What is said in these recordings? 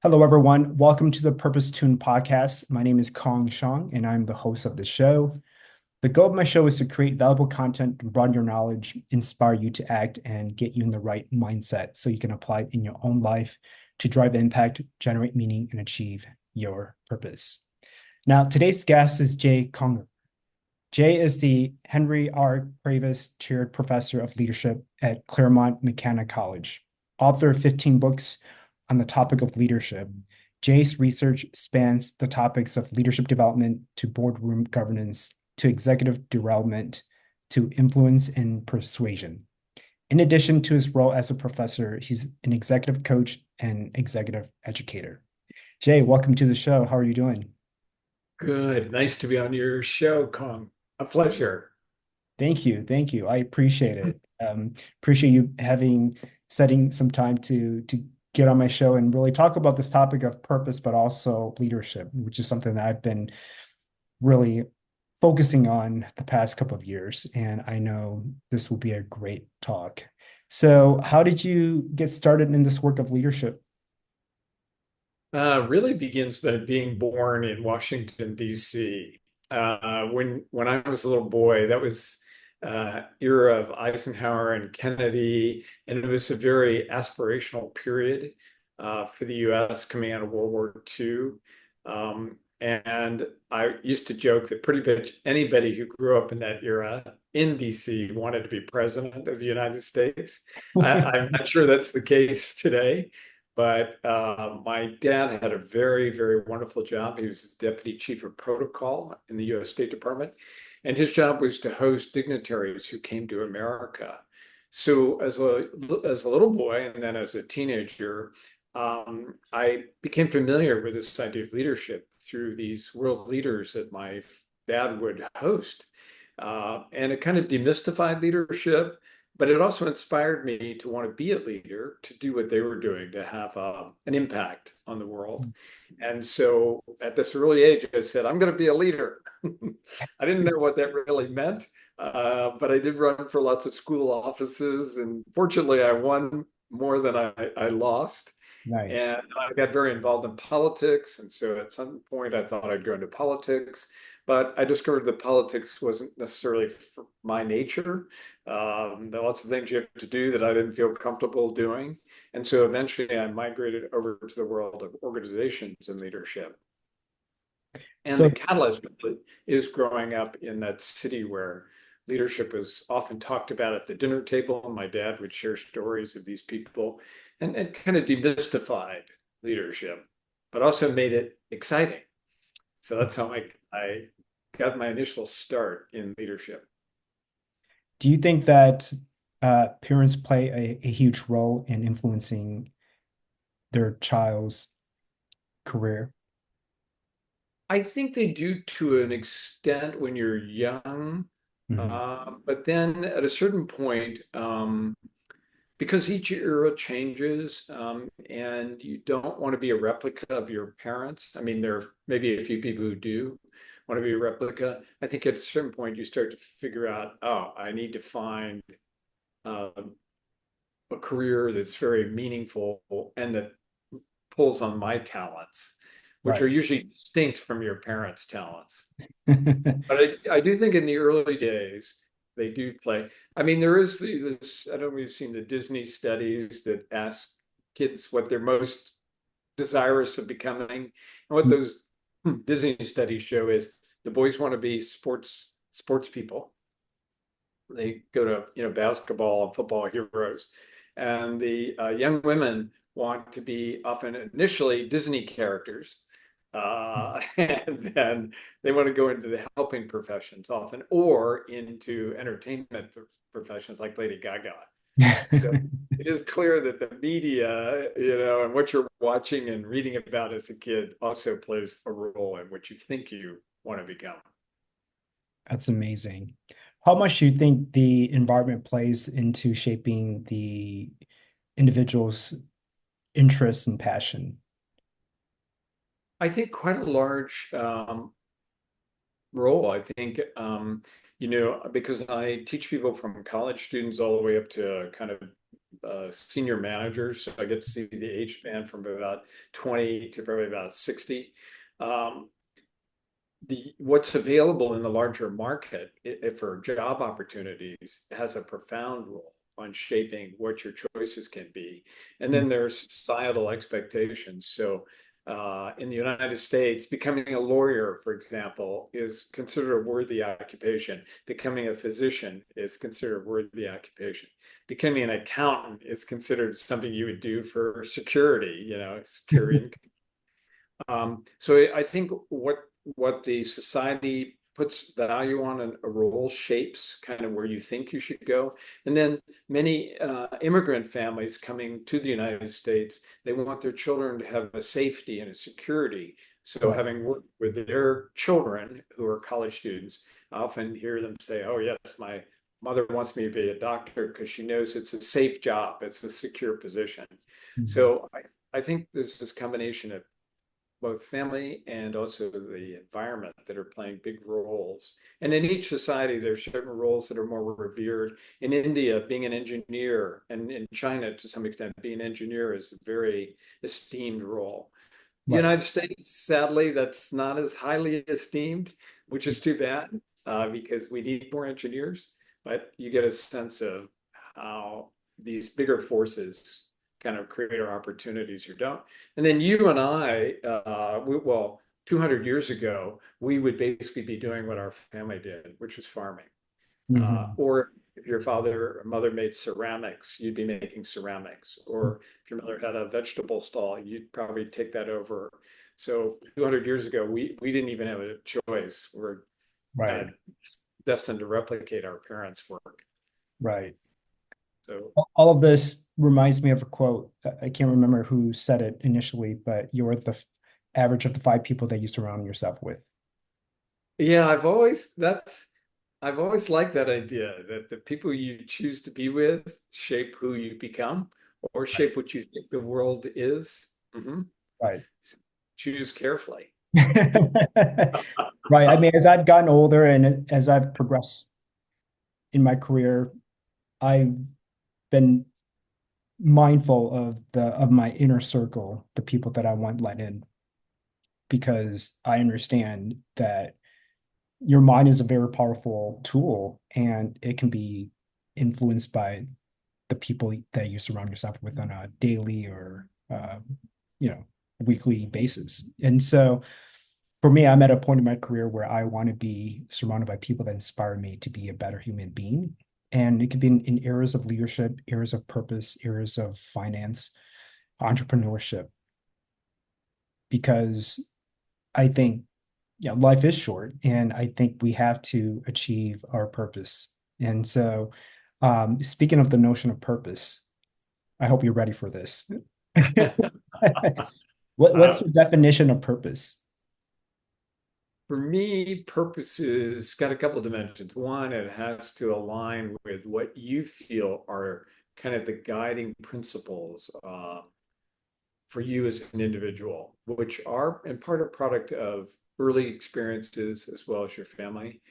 Hello, everyone. Welcome to the Purpose Tune podcast. My name is Kong Shang, and I'm the host of the show. The goal of my show is to create valuable content to broaden your knowledge, inspire you to act, and get you in the right mindset so you can apply it in your own life to drive impact, generate meaning, and achieve your purpose. Now, today's guest is Jay Conger. Jay is the Henry R. Kravis Chaired Professor of Leadership at Claremont McKenna College, author of 15 books on the topic of leadership. Jay's research spans the topics of leadership development to boardroom governance to executive derailment to influence and persuasion. In addition to his role as a professor, he's an executive coach and executive educator. Jay, welcome to the show. How are you doing? Good. Nice to be on your show, Kong. A pleasure. Thank you. Thank you. I appreciate it. Appreciate you having setting some time to get on my show and really talk about this topic of purpose, but also leadership, which is something that I've been really focusing on the past couple of years. And I know this will be a great talk. So, how did you get started in this work of leadership? Really begins by being born in Washington, D.C. When I was a little boy, that was era of Eisenhower and Kennedy, and it was a very aspirational period for the U.S. coming out of World War II. And I used to joke that pretty much anybody who grew up in that era in DC wanted to be president of the United States. I'm not sure that's the case today, but my dad had a very, very wonderful job. He was deputy chief of protocol in the US State Department, and his job was to host dignitaries who came to America. So as a little boy and then as a teenager, I became familiar with this idea of leadership through these world leaders that my dad would host. And it kind of demystified leadership, but it also inspired me to want to be a leader, to do what they were doing, to have an impact on the world. And so at this early age, I said, I'm going to be a leader. I didn't know what that really meant, but I did run for lots of school offices. And fortunately, I won more than I lost. Nice. And I got very involved in politics. And so at some point, I thought I'd go into politics. But I discovered that politics wasn't necessarily for my nature. There are lots of things you have to do that I didn't feel comfortable doing. And so eventually I migrated over to the world of organizations and leadership. And the So, catalyst is growing up in that city where leadership was often talked about at the dinner table. My dad would share stories of these people and kind of demystified leadership, but also made it exciting. So that's how I got my initial start in leadership. do you think that parents play a huge role in influencing their child's career? I think they do to an extent when you're young, Mhm. but then at a certain point, because each era changes, and you don't want to be a replica of your parents. I mean, there are maybe a few people who do want to be a replica. I think at a certain point you start to figure out, oh, I need to find uh, a career that's very meaningful and that pulls on my talents, which are Right. usually distinct from your parents' talents. But I do think in the early days, they do play. I mean, there is this, I don't know if you've seen the Disney studies that ask kids what they're most desirous of becoming. And what those Disney studies show is the boys want to be sports people. They go to, basketball and football heroes. And the young women want to be often initially Disney characters. And then they want to go into the helping professions often or into entertainment professions like Lady Gaga. So it is clear that the media, and what you're watching and reading about as a kid also plays a role in what you think you want to become. That's amazing. How much do you think the environment plays into shaping the individual's interest and passion? I think quite a large role. I think, because I teach people from college students all the way up to kind of senior managers. So I get to see the age span from about 20 to probably about 60. Um, what's available in the larger market for job opportunities has a profound role on shaping what your choices can be. And then there's societal expectations. So in the United States, becoming a lawyer, for example, is considered a worthy occupation. Becoming a physician is considered a worthy occupation. Becoming an accountant is considered something you would do for security, secure income. So I think what the society puts value on a role shapes kind of where you think you should go. And then many immigrant families coming to the United States, they want their children to have a safety and a security. So Right. having worked with their children who are college students, I often hear them say, "Oh yes, my mother wants me to be a doctor because she knows it's a safe job, it's a secure position." Mhm. So I think there's this combination of both family and also the environment that are playing big roles. And in each society, there's certain roles that are more revered. In India, being an engineer, and in China, to some extent, being an engineer is a very esteemed role. The Right. United States, sadly, that's not as highly esteemed, which is too bad because we need more engineers. But you get a sense of how these bigger forces kind of create our opportunities or don't. And then you and I, well, 200 years ago, we would basically be doing what our family did, which was farming. Mhm. Or if your father or mother made ceramics, you'd be making ceramics. Or if your mother had a vegetable stall, you'd probably take that over. So 200 years ago, we didn't even have a choice. We're kind Right. of destined to replicate our parents' work. Right. So All of this reminds me of a quote. I can't remember who said it initially, but you're the average of the five people that you surround yourself with. yeah, I've always liked that idea that the people you choose to be with shape who you become or Right. shape what you think the world is. Mhm. Right. Choose carefully. Right. I mean, as I've gotten older and as I've progressed in my career, I've been mindful of my inner circle, the people that I want let in, because I understand that your mind is a very powerful tool and it can be influenced by the people that you surround yourself with on a daily or you know weekly basis. And so for me, I'm at a point in my career where I want to be surrounded by people that inspire me to be a better human being. And it could be in areas of leadership, areas of purpose, areas of finance, entrepreneurship, because I think life is short, and I think we have to achieve our purpose. And so, speaking of the notion of purpose, I hope you're ready for this. What's Uh, the definition of purpose? for me, purpose has got a couple dimensions. One, it has to align with what you feel are kind of the guiding principles for you as an individual, which are in part a product of early experiences as well as your family.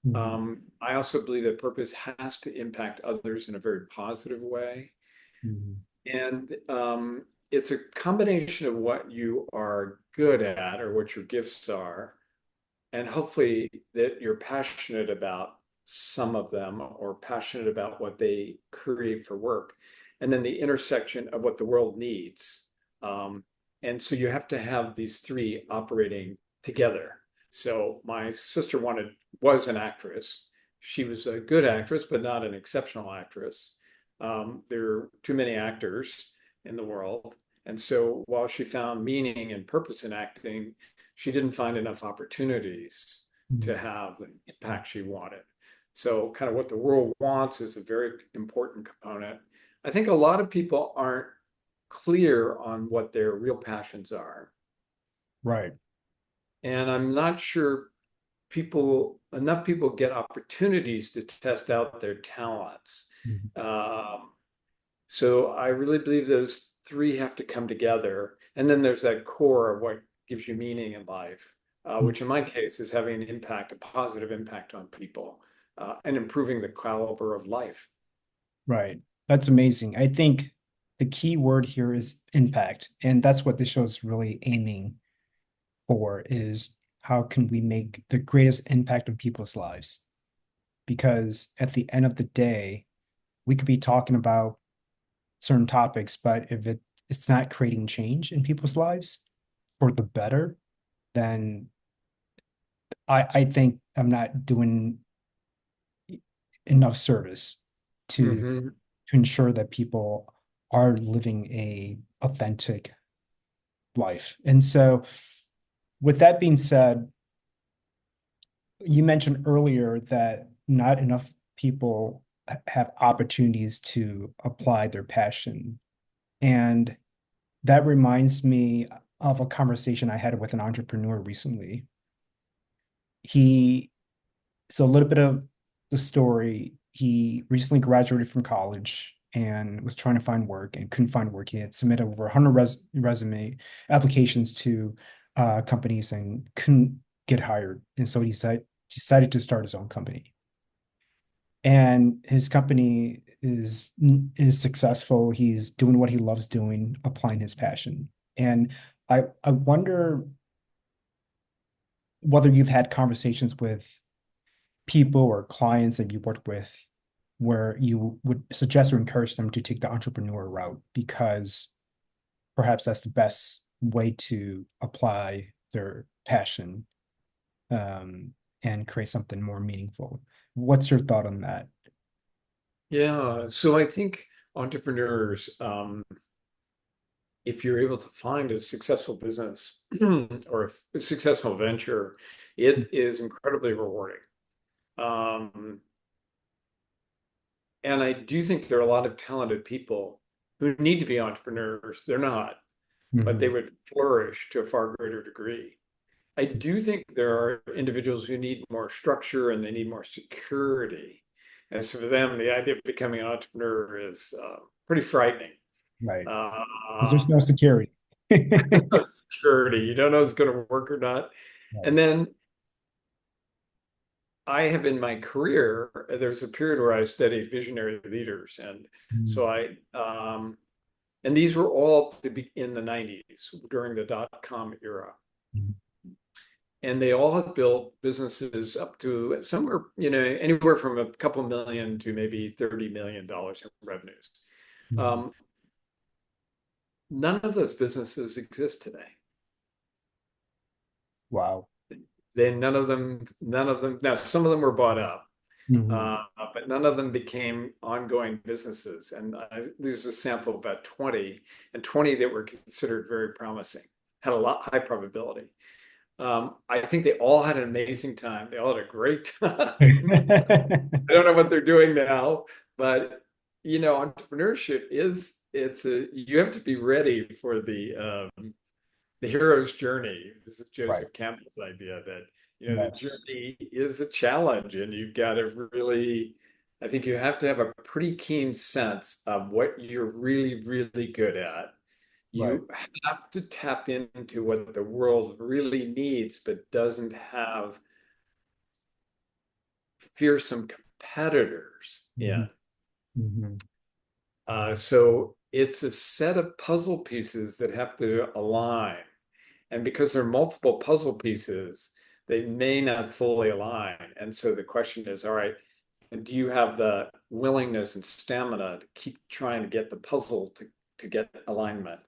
Mhm. I also believe that purpose has to impact others in a very positive way. Mhm. And it's a combination of what you are good at or what your gifts are, and hopefully that you're passionate about some of them or passionate about what they create for work. And then the intersection of what the world needs. Um, and so you have to have these three operating together. So my sister was an actress. She was a good actress, but not an exceptional actress. There are too many actors in the world. And so while she found meaning and purpose in acting, she didn't find enough opportunities to Mhm. have the impact she wanted. So, kind of what the world wants is a very important component. I think a lot of people aren't clear on what their real passions are. Right. And I'm not sure enough people get opportunities to test out their talents. Mhm. Um, so I really believe those three have to come together. And then there's that core of what gives you meaning in life, which in my case is having an impact, a positive impact on people, and improving the caliber of life. Right. That's amazing. I think the key word here is impact, and that's what this show is really aiming for is how can we make the greatest impact on people's lives? Because at the end of the day, we could be talking about certain topics, but if it's not creating change in people's lives for the better, then I think I'm not doing enough service to Hmm. to ensure that people are living a authentic life. And so with that being said, you mentioned earlier that not enough people have opportunities to apply their passion. And that reminds me of a conversation I had with an entrepreneur recently. He, so a little bit of the story, he recently graduated from college and was trying to find work and couldn't find work. He had submitted over 100 resume applications to companies and couldn't get hired. And so he decided to start his own company. And his company is successful. He's doing what he loves doing, applying his passion. And I wonder whether you've had conversations with people or clients that you worked with where you would suggest or encourage them to take the entrepreneur route because perhaps that's the best way to apply their passion and create something more meaningful. What's your thought on that? Yeah, so I think entrepreneurs, if you're able to find a successful business or a successful venture, it is incredibly rewarding. Um, and I do think there are a lot of talented people who need to be entrepreneurs. They're not, but they Mhm. would flourish to a far greater degree. I do think there are individuals who need more structure and they need more security. And so for them, the idea of becoming an entrepreneur is pretty frightening. Right. Because Uh, there's no security. Security, you don't know if it's going to work or not. Right. And then I have in my career, there was a period where I studied visionary leaders. And Mm, so and these were all to be in the 90s during the dot-com era. mm, And they all have built businesses up to somewhere, anywhere from a couple million to maybe $30 million in revenues. mm. Um, None of those businesses exist today. Wow. None of them, now some of them were bought up, Mhm. uh, but none of them became ongoing businesses. And this is a sample of about 20, and 20 that were considered very promising, had a lot high probability. I think they all had an amazing time. They all had a great time. I don't know what they're doing now, but entrepreneurship is it's a you have to be ready for the hero's journey. This is Right. Joseph Campbell's idea that the Yes. journey is a challenge, and you've got to really. I think you have to have a pretty keen sense of what you're really, really good at. Right. You have to tap into what the world really needs, but doesn't have fearsome competitors in. Mhm. Mhm. So it's a set of puzzle pieces that have to align. And because there are multiple puzzle pieces, they may not fully align. And so the question is, all right, do you have the willingness and stamina to keep trying to get the puzzle to get alignment?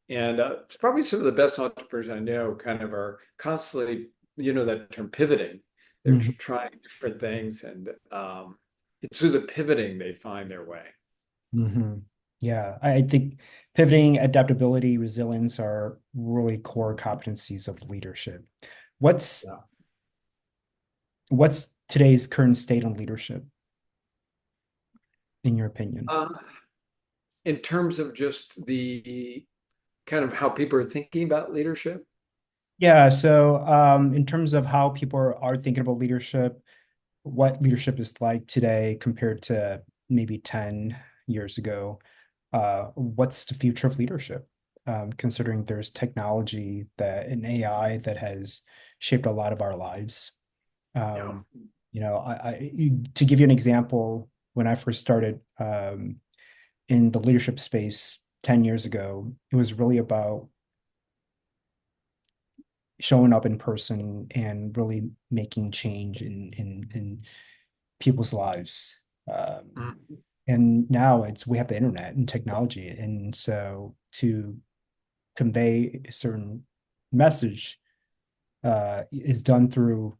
And it's probably some of the best entrepreneurs I know kind of are constantly, that term pivoting. They're Mhm. trying different things, and it's through the pivoting they find their way. Mhm. Yeah, I think pivoting, adaptability, resilience are really core competencies of leadership. What's Yeah. what's today's current state on leadership, in your opinion? Uh, in terms of just the kind of how people are thinking about leadership. Yeah, so in terms of how people are thinking about leadership, what leadership is like today compared to maybe 10 years ago, what's the future of leadership? Considering there's technology that and AI that has shaped a lot of our lives. Yeah. To give you an example, when I first started, in the leadership space 10 years ago, it was really about showing up in person and really making change in people's lives. Mm. And now we have the internet and technology, and so to convey a certain message is done through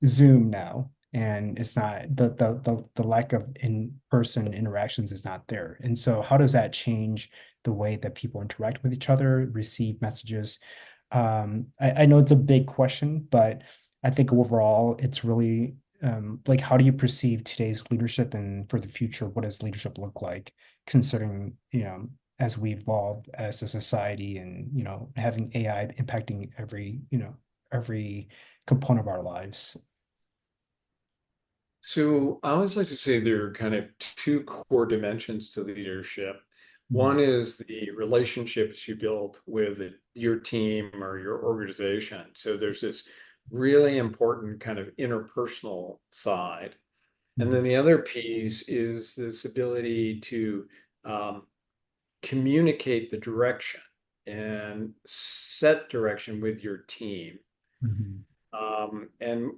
Zoom now, and it's not the lack of in-person interactions is not there. And so how does that change the way that people interact with each other, receive messages? I know it's a big question, but I think overall it's really like how do you perceive today's leadership, and for the future, what does leadership look like, considering, as we evolve as a society, and having AI impacting every component of our lives. So I always like to say there are kind of two core dimensions to leadership. Mhm. One is the relationships you build with your team or your organization. So there's this really important kind of interpersonal side. And then Mhm. the other piece is this ability to um, communicate the direction and set direction with your team. Mhm. And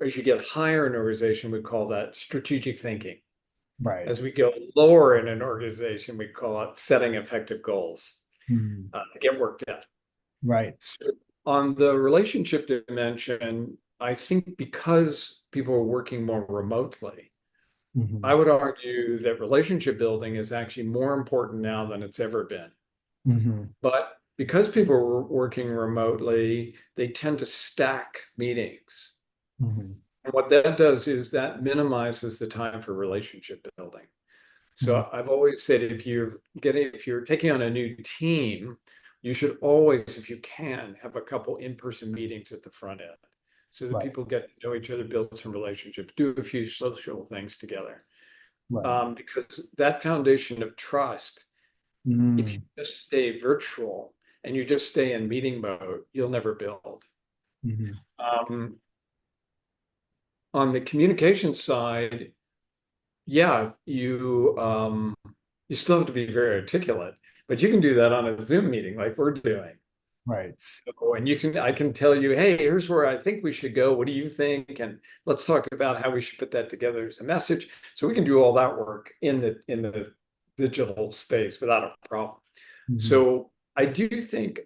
as you get higher in an organization, we call that strategic thinking. Right. As we go lower in an organization, we call it setting effective goals Mhm. to get work done. Right. So on the relationship dimension, I think because people are working more remotely, I Mhm. would argue that relationship building is actually more important now than it's ever been. Mhm. But because people are working remotely, they tend to stack meetings. Mhm. And what that does is that minimizes the time for relationship building. Mhm. So I've always said if you're taking on a new team, you should always, if you can, have a couple in-person meetings at the front end so that Right. people get to know each other, build some relationships, do a few social things together. Right. Because that foundation of trust, if you Mhm. just stay virtual and you just stay in meeting mode, you'll never build. Mhm. Um, on the communication side, yeah, you still have to be very articulate, but you can do that on a Zoom meeting like we're doing. Right. So, and I can tell you, hey, here's where I think we should go. What do you think? And let's talk about how we should put that together as a message. So we can do all that work in the digital space without a problem. Mhm. So I do think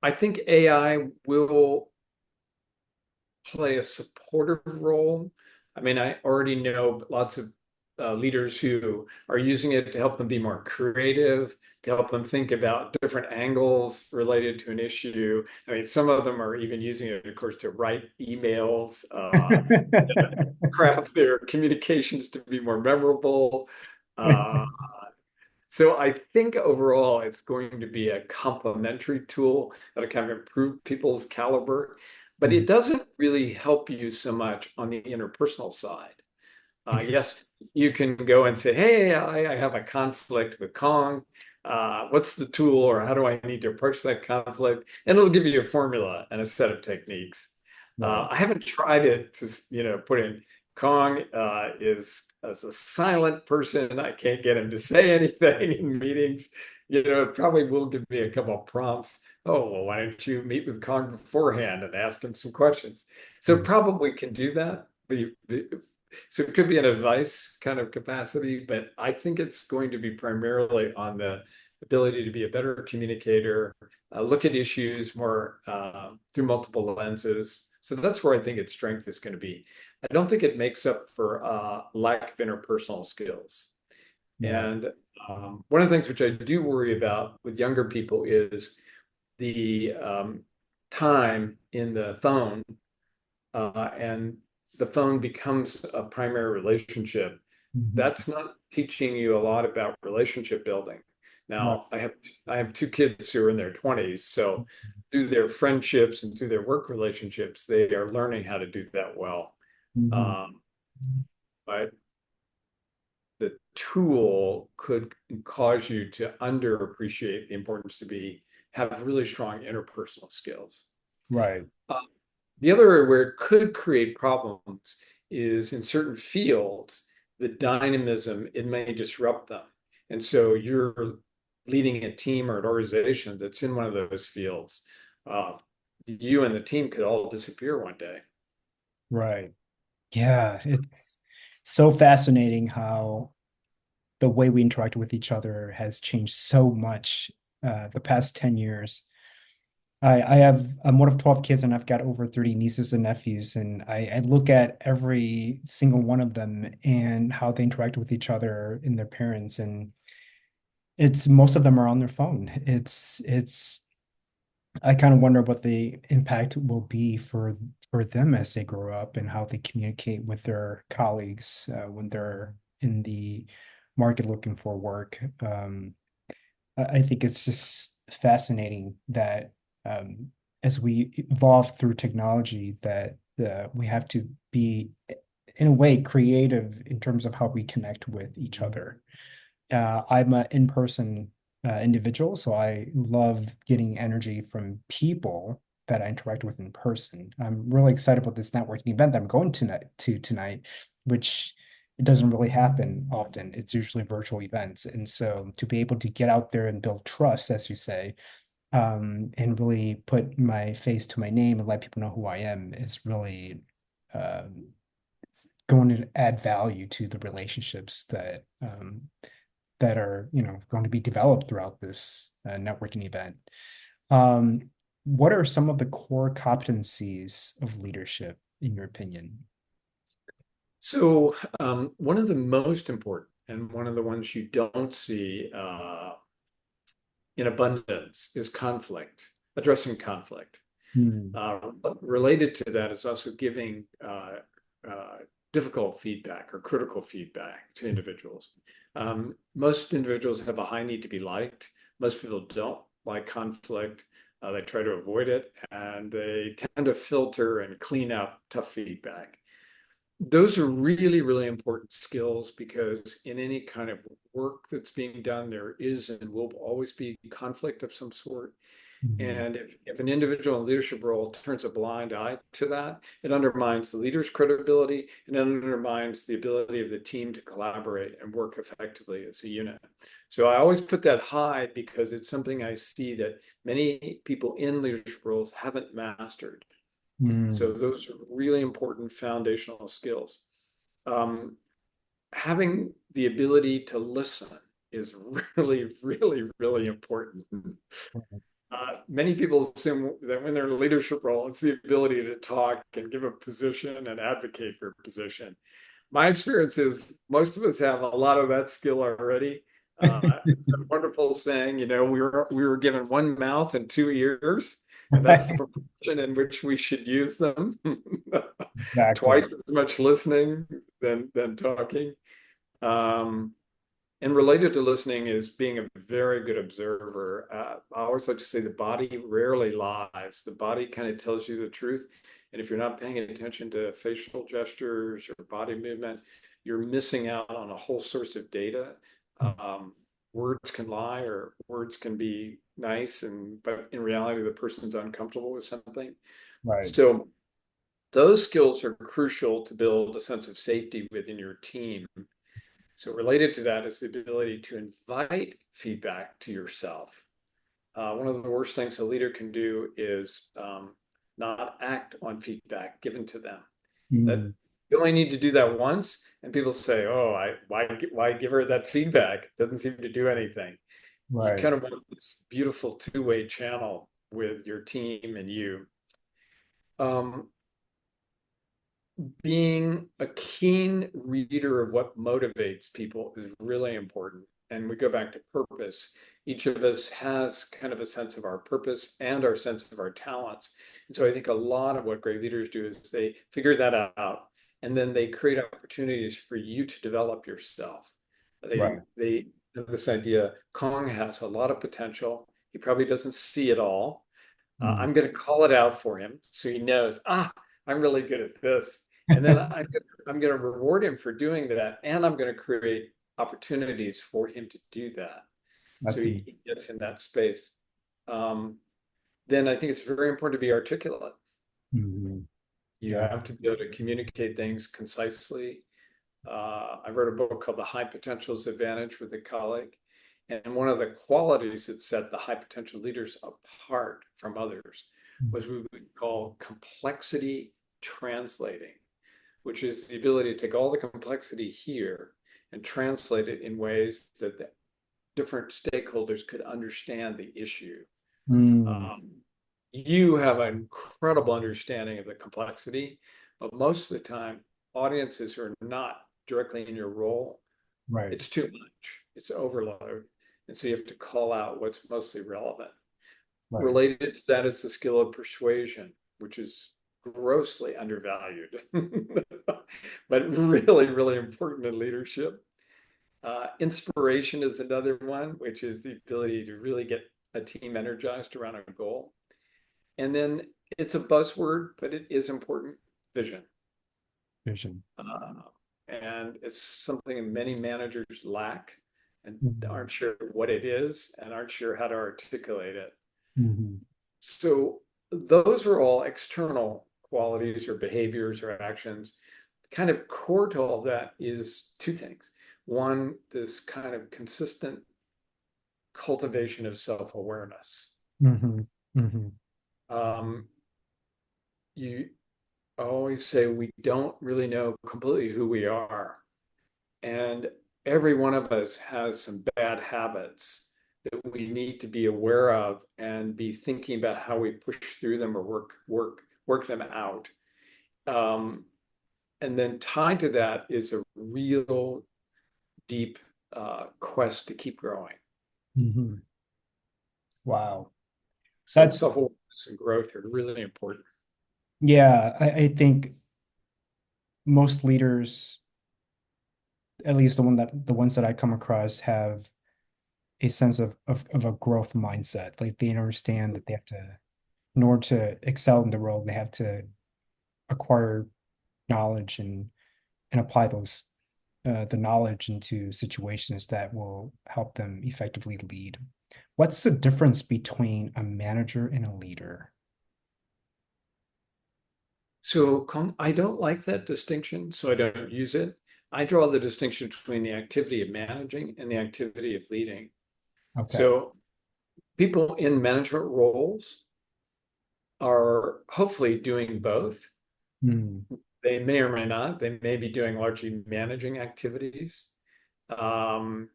I think AI will play a supportive role. I mean, I already know lots of leaders who are using it to help them be more creative, to help them think about different angles related to an issue. I mean, some of them are even using it, of course, to write emails, craft their communications to be more memorable. Uh, so I think overall it's going to be a complementary tool that'll kind of improve people's caliber, but Mhm. it doesn't really help you so much on the interpersonal side. Interesting. Yes, you can go and say, hey, I have a conflict with Kong. What's the tool or how do I need to approach that conflict? And it'll give you a formula and a set of techniques. Right. I haven't tried it to, put in Kong is as a silent person. I can't get him to say anything in meetings. It probably will give me a couple of prompts. Oh, well, why don't you meet with Kong beforehand and ask him some questions? So Mhm. probably can do that. So it could be an advice kind of capacity, but I think it's going to be primarily on the ability to be a better communicator, look at issues more through multiple lenses. So that's where I think its strength is going to be. I don't think it makes up for lack of interpersonal skills. Right. And one of the things which I do worry about with younger people is the time in the phone and the phone becomes a primary relationship. Mhm. That's not teaching you a lot about relationship building. Right. Now, I have two kids who are in their 20s, so through their friendships and through their work relationships, they are learning how to do that well. Mhm. Um, but the tool could cause you to underappreciate the importance to have really strong interpersonal skills. Right. Uh, the other area where it could create problems is in certain fields, the dynamism, it may disrupt them. And so you're leading a team or an organization that's in one of those fields. Uh, you and the team could all disappear one day. Right. Yeah, it's so fascinating how the way we interact with each other has changed so much the past 10 years. I'm one of 12 kids and I've got over 30 nieces and nephews, and I look at every single one of them and how they interact with each other and their parents, and it's most of them are on their phone. It's I kind of wonder what the impact will be for them as they grow up and how they communicate with their colleagues when they're in the market looking for work. I think it's just fascinating that as we evolve through technology, that we have to be, in a way, creative in terms of how we connect with each other. I'm an in-person individual, so I love getting energy from people that I interact with in person. I'm really excited about this networking event that I'm going tonight, which it doesn't really happen often. It's usually virtual events. And so to be able to get out there and build trust, as you say, and really put my face to my name and let people know who I am is really um, going to add value to the relationships that are, going to be developed throughout this networking event. Um, what are some of the core competencies of leadership, in your opinion? So, one of the most important and one of the ones you don't see in abundance is conflict, addressing conflict. Hmm. Related to that is also giving uh, difficult feedback or critical feedback to individuals. Most individuals have a high need to be liked. Most people don't like conflict. They try to avoid it, and they tend to filter and clean up tough feedback. Those are really, really important skills because in any kind of work that's being done, there is and will always be conflict of some sort. Mhm. And if an individual in a leadership role turns a blind eye to that, it undermines the leader's credibility and it undermines the ability of the team to collaborate and work effectively as a unit. So I always put that high because it's something I see that many people in leadership roles haven't mastered. So Mm. those are really important foundational skills. Um, Having the ability to listen is really, really, really important. Many people assume that when they're in a leadership role, it's the ability to talk and give a position and advocate for a position. My experience is most of us have a lot of that skill already. It's a wonderful saying, we were given one mouth and two ears, and that's the proportion in which we should use them. Twice Exactly. as much listening than talking. Um, and related to listening is being a very good observer. I always like to say the body rarely lies. The body kind of tells you the truth. And if you're not paying attention to facial gestures or body movement, you're missing out on a whole source of data. Um, Words can lie or words can be nice, but in reality, the person's uncomfortable with something. Right. So those skills are crucial to build a sense of safety within your team. So related to that is the ability to invite feedback to yourself. One of the worst things a leader can do is not act on feedback given to them. That Mm. you only need to do that once, and people say, "Oh, why give her that feedback? It doesn't seem to do anything." You Right. kind of want this beautiful two-way channel with your team and you. Um, Being a keen reader of what motivates people is really important. And we go back to purpose. Each of us has kind of a sense of our purpose and our sense of our talents. And so I think a lot of what great leaders do is they figure that out and then they create opportunities for you to develop yourself. They have this idea, Kong has a lot of potential. He probably doesn't see it all. Right. I'm going to call it out for him so he knows, I'm really good at this. And then I'm going to reward him for doing that. And I'm going to create opportunities for him to do that. So That's he gets in that space. Um, then I think it's very important to be articulate. Mhm. You Yeah. have to be able to communicate things concisely. I wrote a book called The High Potentials Advantage with a colleague. And one of the qualities that set the high potential leaders apart from others was what we would call complexity translating, which is the ability to take all the complexity here and translate it in ways that the different stakeholders could understand the issue. Mm, Um, you have an incredible understanding of the complexity, but most of the time, audiences who are not directly in your role, right. it's too much, it's overload. And so you have to call out what's mostly relevant. Right. Related to that is the skill of persuasion, which is grossly undervalued, but really, really important in leadership. Inspiration is another one, which is the ability to really get a team energized around a goal. And then it's a buzzword, but it is important, vision. Vision. Uh, and it's something many managers lack and Mhm. aren't sure what it is and aren't sure how to articulate it. Mhm. So those are all external qualities or behaviors or actions. Kind of core to all that is two things. One, this kind of consistent cultivation of self-awareness. Mhm. Mhm. Um, you always say we don't really know completely who we are. And every one of us has some bad habits that we need to be aware of and be thinking about how we push through them or work them out. Um, and then tied to that is a real deep quest to keep growing. Mhm. Wow. So That, self-awareness and growth are really important. yeah, I think most leaders, at least the ones that I come across, have a sense of a growth mindset. Like they understand that they have to, in order to excel in the role, they have to acquire knowledge and apply those the knowledge into situations that will help them effectively lead. What's the difference between a manager and a leader? So I don't like that distinction, so I don't use it. I draw the distinction between the activity of managing and the activity of leading. Okay. So people in management roles are hopefully doing both. Mm, They may or may not. They may be doing largely managing activities. Um,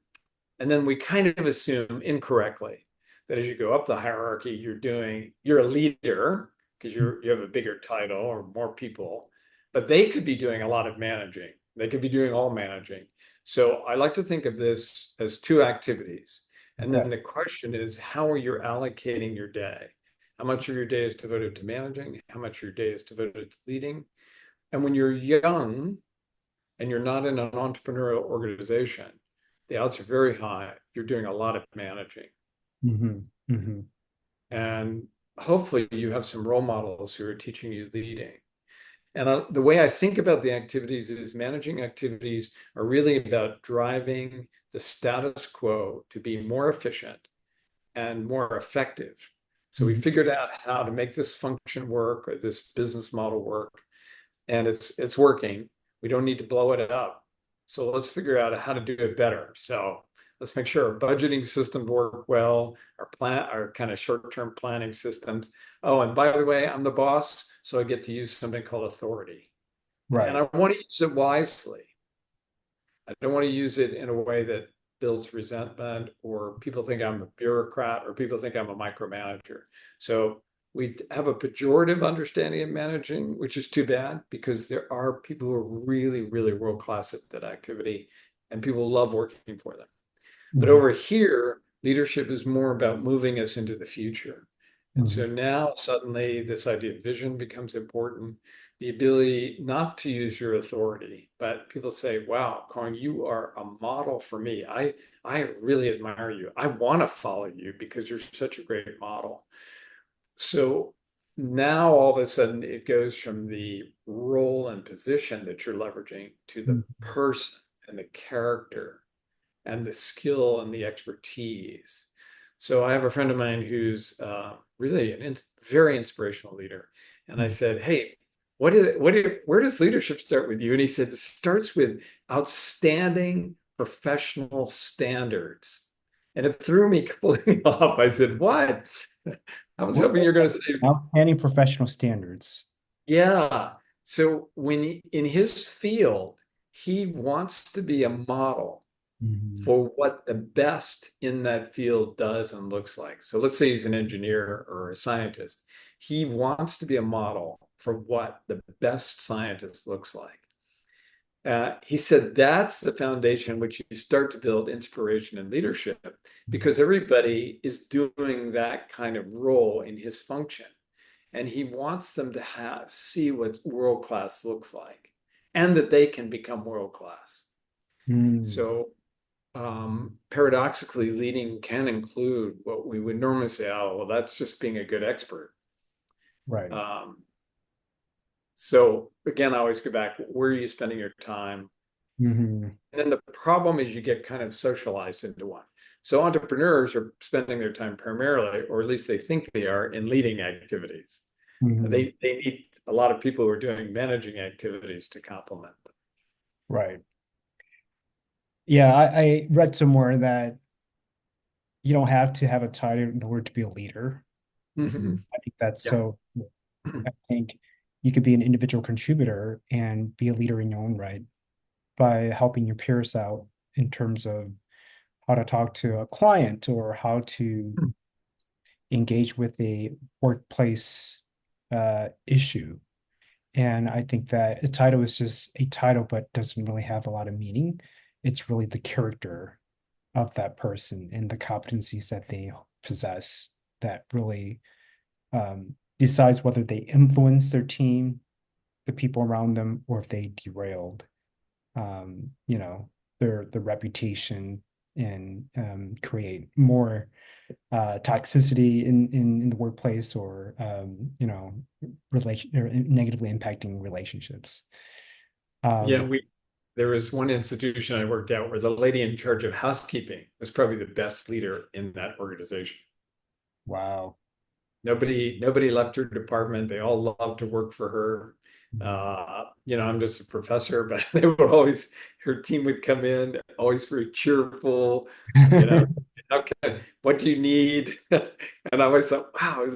and then we kind of assume incorrectly that as you go up the hierarchy, you're a leader because you have a bigger title or more people, but they could be doing a lot of managing. They could be doing all managing. So I like to think of this as two activities. And okay. then the question is, how are you allocating your day? How much of your day is devoted to managing? How much of your day is devoted to leading? And when you're young and you're not in an entrepreneurial organization, the odds are very high. You're doing a lot of managing. Hmm. Hmm. And hopefully you have some role models who are teaching you leading. And the way I think about the activities is managing activities are really about driving the status quo to be more efficient and more effective. So we Hmm. figured out how to make this function work or this business model work, and it's working. We don't need to blow it up. So let's figure out how to do it better. So let's make sure our budgeting systems work well, our kind of short-term planning systems. Oh, and by the way, I'm the boss, so I get to use something called authority. And Right. I want to use it wisely. I don't want to use it in a way that builds resentment or people think I'm a bureaucrat or people think I'm a micromanager. So we have a pejorative understanding of managing, which is too bad because there are people who are really, really world class at that activity and people love working for them. But Hmm. over here, leadership is more about moving us into the future. And Hmm. so now suddenly this idea of vision becomes important, the ability not to use your authority, but people say, wow, Kong, you are a model for me. I really admire you. I want to follow you because you're such a great model. So now all of a sudden it goes from the role and position that you're leveraging to the person and the character and the skill and the expertise. So I have a friend of mine who's really a very inspirational leader. And I Hmm. said, hey, where does leadership start with you? And he said, it starts with outstanding professional standards. And it threw me completely off. I said, what? I was hoping you're going to say, Outstanding professional standards. yeah. So in his field, he wants to be a model Mhm. for what the best in that field does and looks like. So let's say he's an engineer or a scientist. He wants to be a model for what the best scientist looks like. He said that's the foundation which you start to build inspiration and leadership because everybody is doing that kind of role in his function. And he wants them to see what world class looks like and that they can become world class. Mm, So paradoxically, leading can include what we would normally say, oh, well, that's just being a good expert. right. Um, so again, I always go back, where are you spending your time? Hmm. And then the problem is you get kind of socialized into one. So entrepreneurs are spending their time primarily, or at least they think they are, in leading activities. Hmm. They need a lot of people who are doing managing activities to complement Right. Yeah, I read somewhere that you don't have to have a title in order to be a leader. them. I think that's Yeah. so. I think you could be an individual contributor and be a leader in your own right by helping your peers out in terms of how to talk to a client or how to engage with a workplace issue. And I think that a title is just a title, but doesn't really have a lot of meaning. It's really the character of that person and the competencies that they possess that really decides whether they influence their team, the people around them, or if they derailed, you know, their reputation and create more toxicity in the workplace or you know, relation or negatively impacting relationships. Yeah, Um, there was one institution I worked at where the lady in charge of housekeeping was probably the best leader in that organization. wow. Nobody left her department. They all loved to work for her. Mhm. I'm just a professor, but they would always, her team would come in, always very cheerful, you know, okay, what do you need? And I always thought, wow,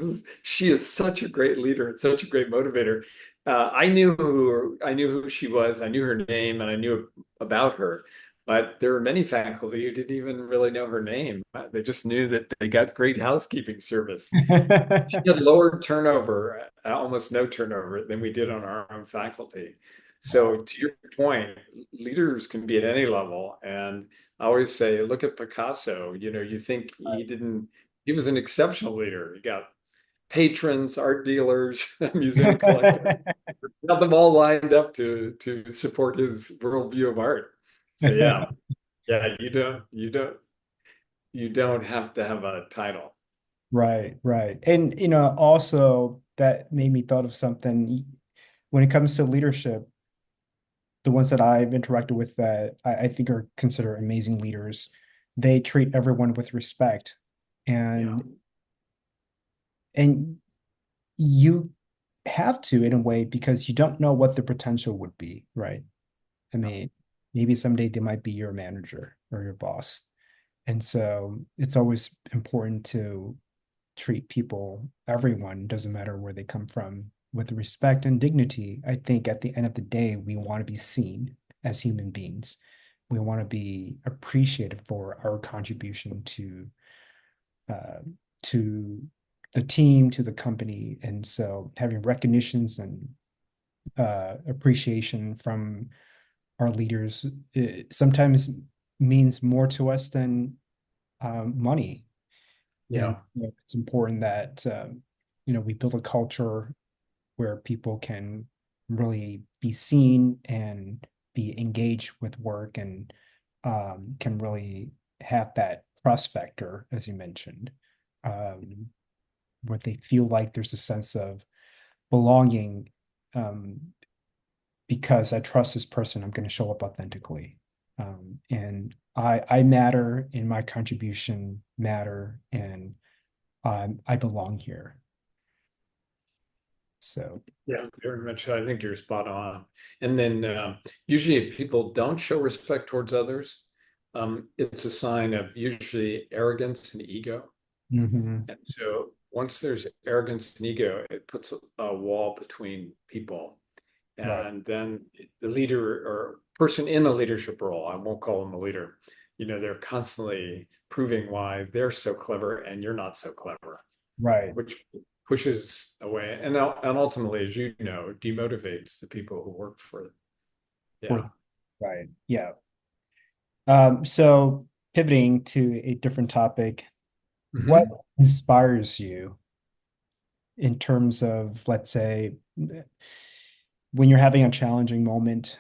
she is such a great leader and such a great motivator. I knew who she was, I knew her name, and I knew about her. But there were many faculty who didn't even really know her name. They just knew that they got great housekeeping service. She had lower turnover, almost no turnover than we did on our own faculty. Wow. So to your point, leaders can be at any level. And I always say, look at Picasso. You think he was an exceptional leader. He got patrons, art dealers, museum collectors, got them all lined up to support his worldview of art. So yeah, you don't have to have a title. Right, right. And you know, also that made me thought of something when it comes to leadership, the ones that I've interacted with that I think are considered amazing leaders, they treat everyone with respect. Yeah. And and you have to in a way because you don't know what the potential would be, right? I mean, maybe someday they might be your manager or your boss. And so it's always important to treat people, everyone, doesn't matter where they come from, with respect and dignity. I think at the end of the day, we want to be seen as human beings. We want to be appreciated for our contribution uh, to the team, to the company. And so having recognitions and appreciation from our leaders sometimes means more to us than money. And Yeah. you know, it's important that you know, we build a culture where people can really be seen and be engaged with work and can really have that trust factor, as you mentioned, um, where they feel like there's a sense of belonging um, because I trust this person, I'm going to show up authentically. And I matter and my contribution matter and I belong here. So, Yeah, very much. I think you're spot on. And then usually, if people don't show respect towards others, it's a sign of usually arrogance and ego. mhm, And so once there's arrogance and ego, it puts a wall between people. right, And then the leader or person in the leadership role, I won't call them a leader, they're constantly proving why they're so clever and you're not so clever, right, which pushes away and ultimately, as you know, demotivates the people who work for it. for, Yeah. right, yeah. So pivoting to a different topic, what Hmm. inspires you in terms of, let's say, when you're having a challenging moment,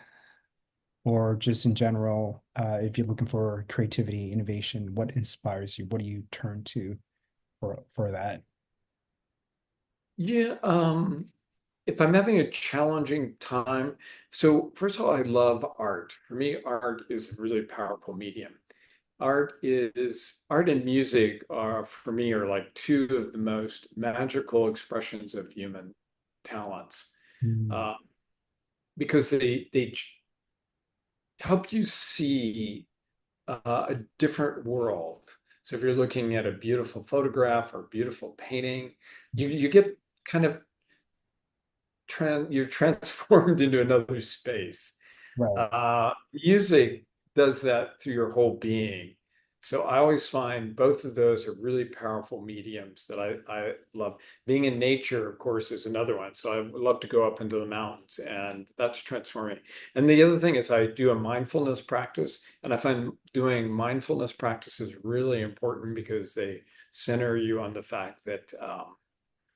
or just in general, if you're looking for creativity, innovation, what inspires you? What do you turn to for that? Yeah. If I'm having a challenging time, so first of all, I love art. For me, art is a really powerful medium. Art and music are for me are like two of the most magical expressions of human talents, Mm, uh, because they help you see a different world. So if you're looking at a beautiful photograph or beautiful painting, you get kind of you're transformed into another space. right. Music does that through your whole being. So I always find both of those are really powerful mediums that I love. Being in nature, of course, is another one. So I would love to go up into the mountains, and that's transforming. And the other thing is I do a mindfulness practice, and I find doing mindfulness practices really important because they center you on the fact that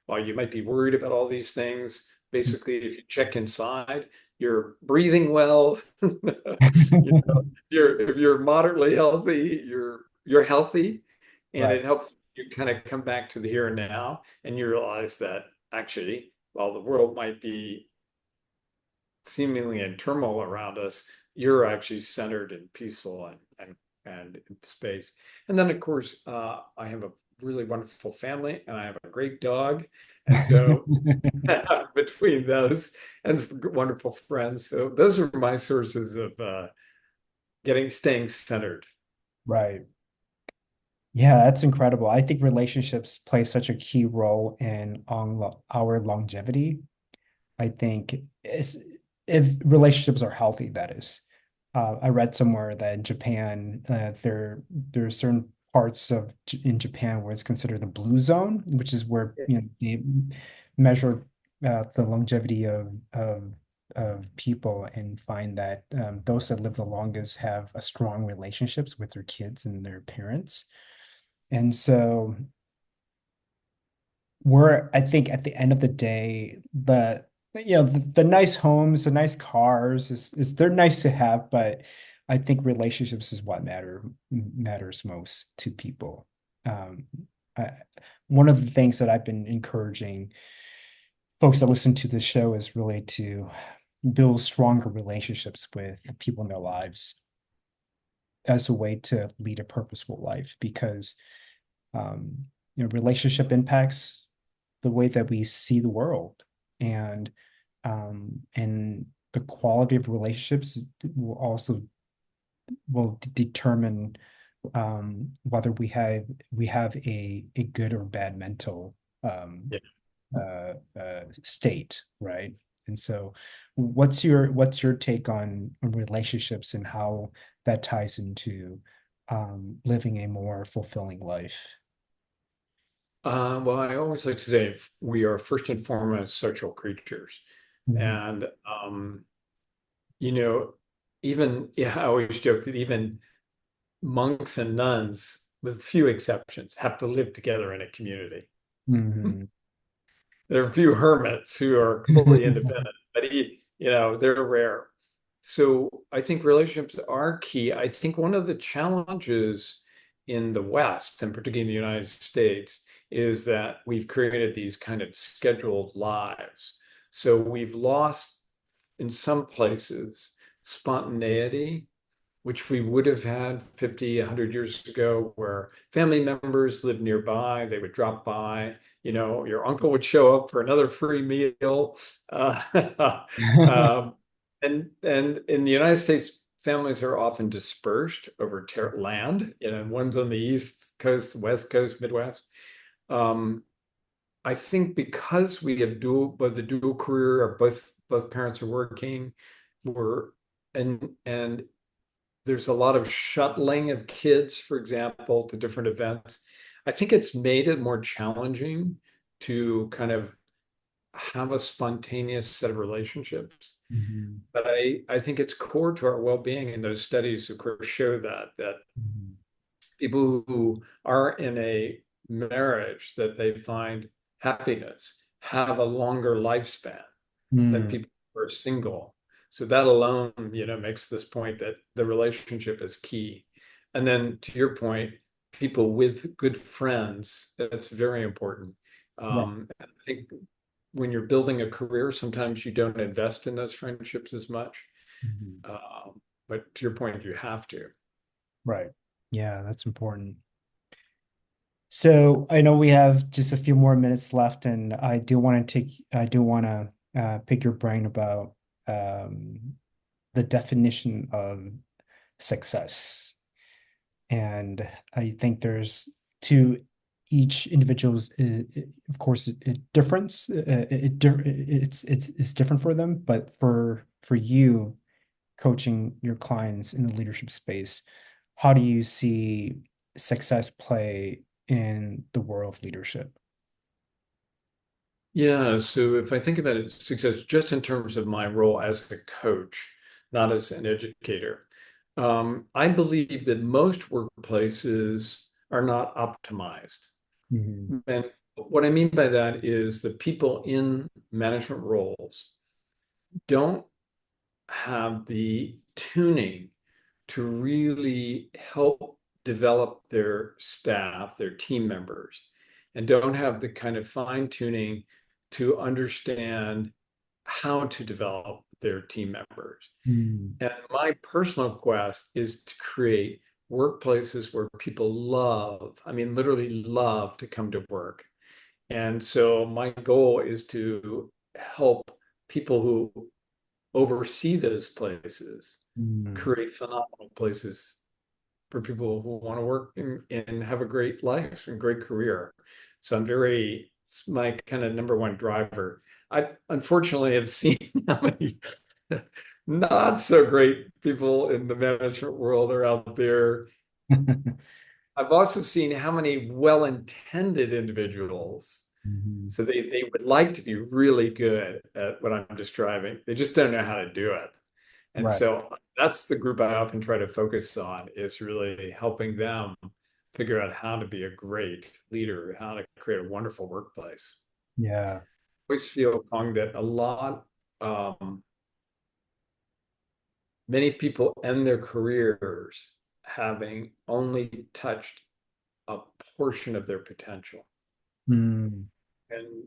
while you might be worried about all these things, basically, if you check inside, you're breathing well. If you're moderately healthy, you're healthy, and Right. it helps you kind of come back to the here and now, and you realize that actually, while the world might be seemingly in turmoil around us, you're actually centered and peaceful and in space. And then, of course, I have a really wonderful family, and I have a great dog, and so between those and wonderful friends, so those are my sources of staying centered. Right. Yeah, that's incredible. I think relationships play such a key role in on our longevity. I think it's, if relationships are healthy, that is. I read somewhere that in Japan, there are certain parts in Japan where it's considered the blue zone, which is where they measure the longevity of people and find that those that live the longest have a strong relationships with their kids and their parents. And so I think at the end of the day, the nice homes, the nice cars is they're nice to have, but I think relationships is what matters most to people. Um, I, one of the things that I've been encouraging folks that listen to the show is really to build stronger relationships with people in their lives as a way to lead a purposeful life because um, relationship impacts the way that we see the world, and and the quality of relationships will determine whether we have a good or bad mental Yeah. state, right? And so, what's your take on relationships and how that ties into living a more fulfilling life? Well, I always like to say we are first and foremost social creatures. Mhm. And, you know, yeah, I always joke that even monks and nuns, with few exceptions, have to live together in a community. Mhm. There are a few hermits who are completely independent, but they're rare. So I think relationships are key. I think one of the challenges in the West, and particularly in the United States, is that we've created these kind of scheduled lives. So we've lost, in some places, spontaneity which we would have had 50, 100 years ago, where family members lived nearby, they would drop by, your uncle would show up for another free meal. Um, and in the United States, families are often dispersed over land, one's on the East Coast, West Coast, Midwest. Um, I think because we have both the dual career, or both parents are working, we're and there's a lot of shuttling of kids, for example, to different events. I think it's made it more challenging to kind of have a spontaneous set of relationships. Mhm. But I think it's core to our well-being, and those studies, of course, show that Mhm. people who are in a marriage that they find happiness have a longer lifespan than Mm, people who are single. So that alone, makes this point that the relationship is key. And then to your point, people with good friends, that's very important. right. I think when you're building a career, sometimes you don't invest in those friendships as much. Mhm. But to your point, you have to. Right. Yeah, that's important. So I know we have just a few more minutes left, and I do want to pick your brain about the definition of success. And I think there's to each individual's, of course, difference. It's different for them, but for you coaching your clients in the leadership space, how do you see success play in the world of leadership? Yeah, so if I think about it, success just in terms of my role as a coach, not as an educator, I believe that most workplaces are not optimized. Mhm. And what I mean by that is the people in management roles don't have the tuning to really help develop their staff, their team members, and don't have the kind of fine tuning to understand how to develop their team members. Mm. And my personal quest is to create workplaces where people love, I mean, literally love to come to work. And so my goal is to help people who oversee those places Mm. create phenomenal places for people who want to work and have a great life and great career. So it's my kind of number one driver. I unfortunately have seen how many not so great people in the management world are out there. I've also seen how many well-intended individuals. Mhm. So they would like to be really good at what I'm describing. They just don't know how to do it. And Right. so that's the group I often try to focus on, is really helping them figure out how to be a great leader, how to create a wonderful workplace. Yeah. I always feel, Kong, that um, many people end their careers having only touched a portion of their potential. Mm. And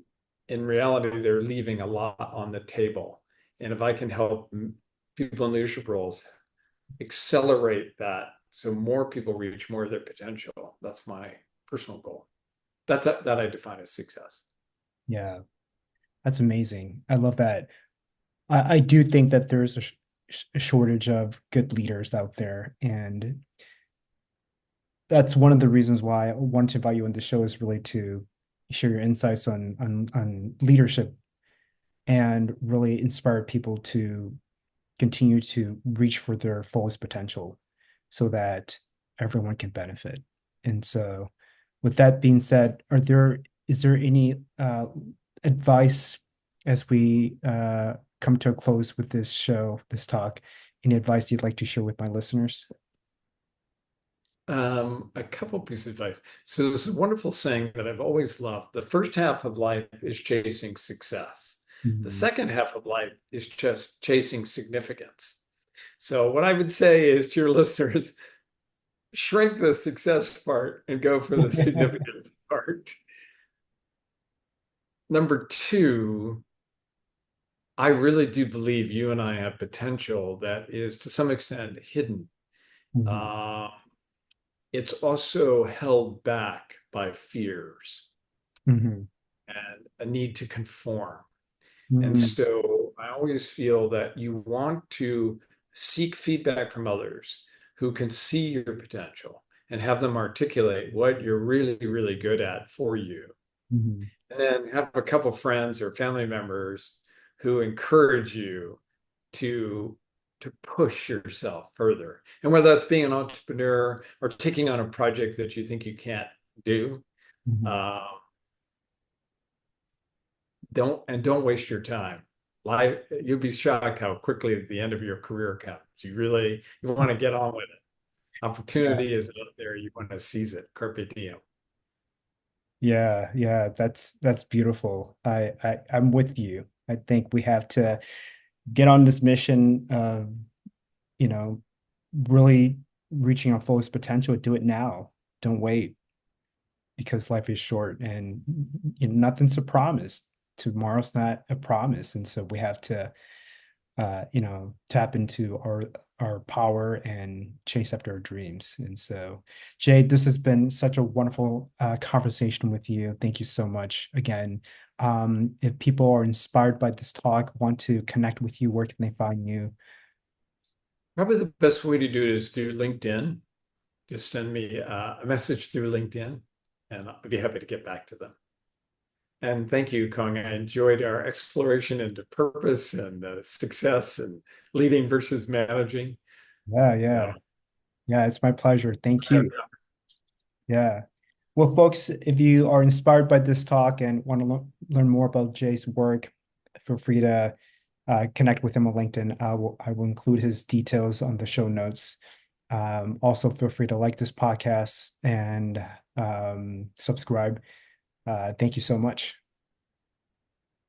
in reality, they're leaving a lot on the table. And if I can help people in leadership roles accelerate that so more people reach more of their potential, that's my personal goal. That I define as success. Yeah. That's amazing. I love that. I do think that there's a shortage of good leaders out there, and that's one of the reasons why I wanted to invite you on the show, is really to share your insights on leadership and really inspire people to continue to reach for their fullest potential so that everyone can benefit. And so, with that being said, is there any advice as we come to a close with this show, this talk? Any advice you'd like to share with my listeners? A couple pieces of advice. So this is a wonderful saying that I've always loved. The first half of life is chasing success. The Mhm. second half of life is just chasing significance. So what I would say is to your listeners, shrink the success part and go for the significance part. Number two, I really do believe you and I have potential that is to some extent hidden. Mhm. Uh, it's also held back by fears Mhm. and a need to conform. And Mhm. so I always feel that you want to seek feedback from others who can see your potential and have them articulate what you're really, really good at for you. Mhm. And then have a couple friends or family members who encourage you to to push yourself further. And whether that's being an entrepreneur or taking on a project that you think you can't do, Mhm. uh, don't waste your time. Life, you'll be shocked how quickly the end of your career comes. You want to get on with it. Yeah. Opportunity is out there. You want to seize it. Carpe diem. Yeah, yeah, that's beautiful. I'm with you. I think we have to get on this mission of, you know, really reaching our fullest potential. Do it now. Don't wait because life is short and nothing's a promise. Tomorrow's not a promise. And so we have to tap into our power and chase after our dreams. And so, Jade, this has been such a wonderful conversation with you. Thank you so much again. If people are inspired by this talk, want to connect with you, where can they find you? Probably the best way to do it is through LinkedIn. Just send me a message through LinkedIn, and I'll be happy to get back to them. And thank you, Kong. I enjoyed our exploration into purpose and success and leading versus managing. Yeah, So, yeah, yeah. It's my pleasure. Thank you. Yeah. Well, folks, if you are inspired by this talk and want to learn more about Jay's work, feel free to connect with him on LinkedIn. I will include his details on the show notes. Also, feel free to like this podcast and subscribe. Thank you so much.